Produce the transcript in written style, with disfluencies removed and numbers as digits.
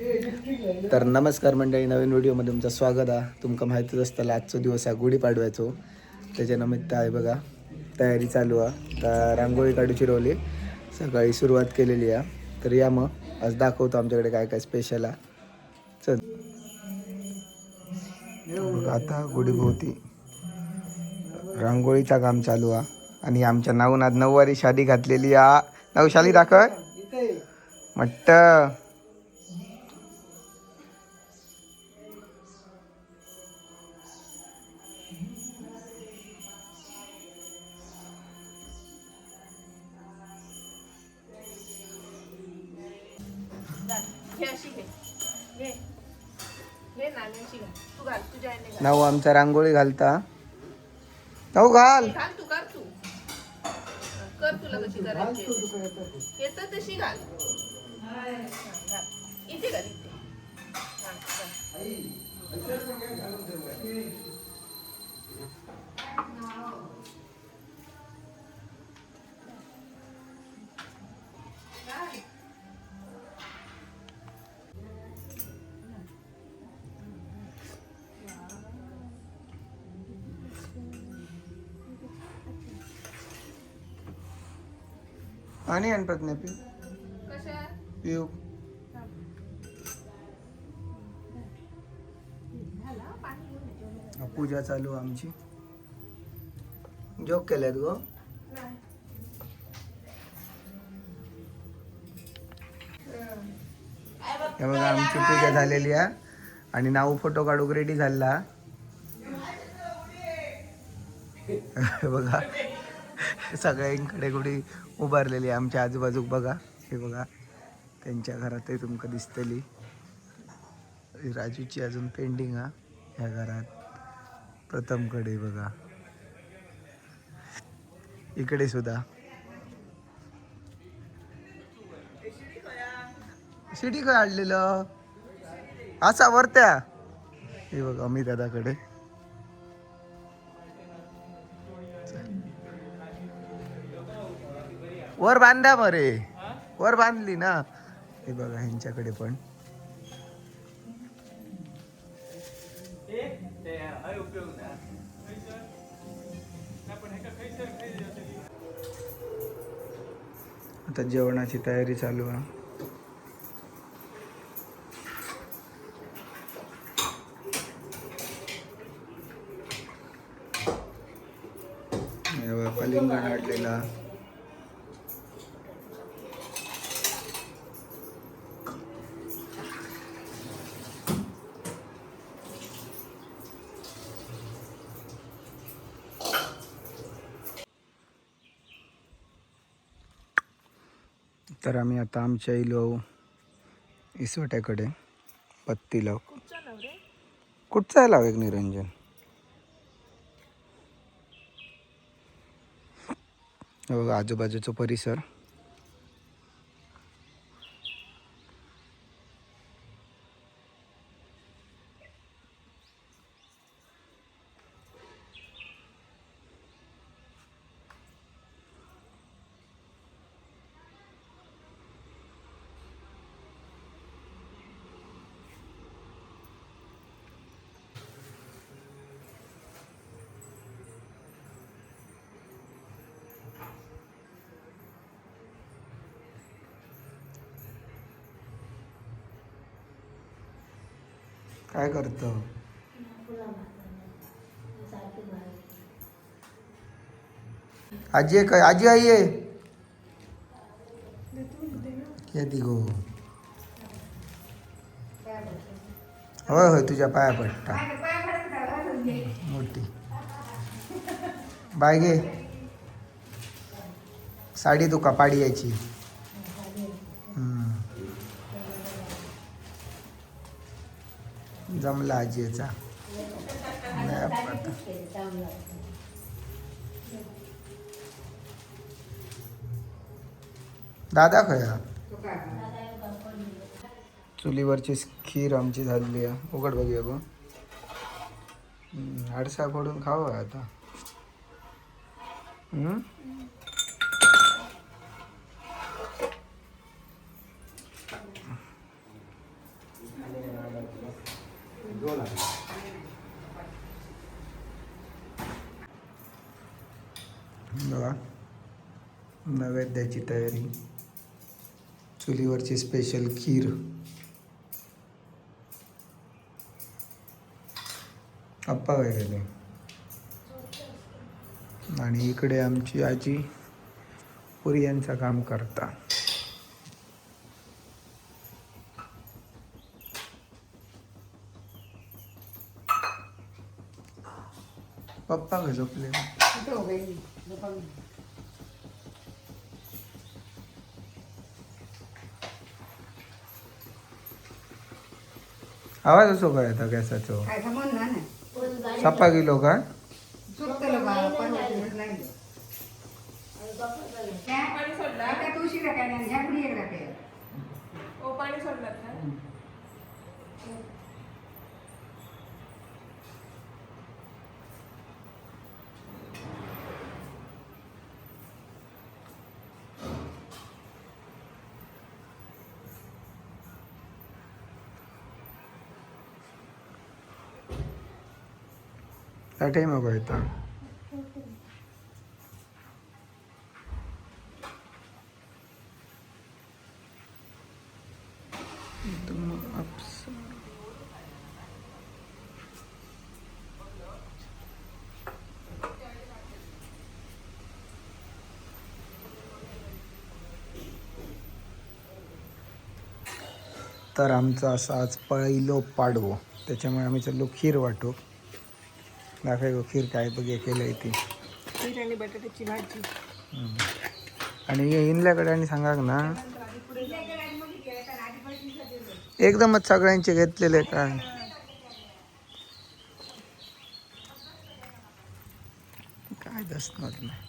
तर नमस्कार मंडळी, नवीन व्हिडिओमध्ये तुमचं स्वागत आहे. तुमका माहितीच असतं आजचा दिवस आहे गुढीपाडव्याचो. त्याच्यानिमित्त आहे बघा तयारी चालू आहे. तर रांगोळी काढूची रोवली, सकाळी सुरुवात केलेली आहे. तर या मग आज दाखवतो आमच्याकडे काय काय स्पेशल आहे. चल बघा, आता गुढीभोवती रांगोळीचा काम चालू आहे. आणि आमच्या नावून आज नऊवारी शादी घातलेली आहे. नवशाली दाखव मट्ट. नाव आमचा रांगोळी घालता. नाव घाल. तू कर तुला कशी करायची येतं तशी घाल. इथे घाल इथे. आणि प्रज्ञा पिऊ पिऊ पूजा चालू आमची. जोक केल्यात गो. हे बघा आमची पूजा झालेली आहे. आणि नाव फोटो काढूक रेडी झाला. बघा सगळ्यांकडे गुढी उभारलेली आहे आमच्या आजूबाजूक. बघा हे बघा त्यांच्या घरातही तुमका दिसतली. राजूची अजून पेंडिंग हा ह्या घरात. प्रथमकडे बघा, इकडे सुद्धा शिडी काय आणलेलं असा वरत्या. हे बघा मी दादाकडे. वर बांधा मरे, वर बांधली ना. हे बघा ह्यांच्याकडे पण. आता जेवणाची तयारी चालू आहे. कलिंगड आणलेला. तर आम्ही आता आमच्या इलो इसवट्याकडे पत्ती लाव. कुठचा लाव एक निरंजन. बघा आजूबाजूचा परिसर. काय करतो आजी? काय आजी आई आहे येते गो. होय होय तुझ्या पाया पडता मोठी. बाय गे साडी तुका पाडी यायची. जमला आजीचा. दादा खया चुलीवरची खीर आमची झालेली आहे. उघड बघूया गो. आडसा फोडून खावं आता. बघा नैवेद्याची तयारी, चुलीवरची स्पेशल खीर, अप्पा काय केले, आणि इकडे आमची आजी पुरियांचं काम करता. पप्पा काय झोपले? आवाज असो काय आता गॅसाचो? सप्पा गेलो का? पाणी सोडलं ओ पाणी सोडलं का? त्या टाइम बघा तर आमचं असं आज पहिलो पाडवो, त्याच्यामुळे आम्ही चाललो खीर वाटू. दाखव खीर काय बघे केलंय ती. खीर आणि बटाट्याची भाजी. आणि इनल्याकडे आणि सांगा ना एकदमच सगळ्यांचे घेतलेले काय काय दसणार नाही.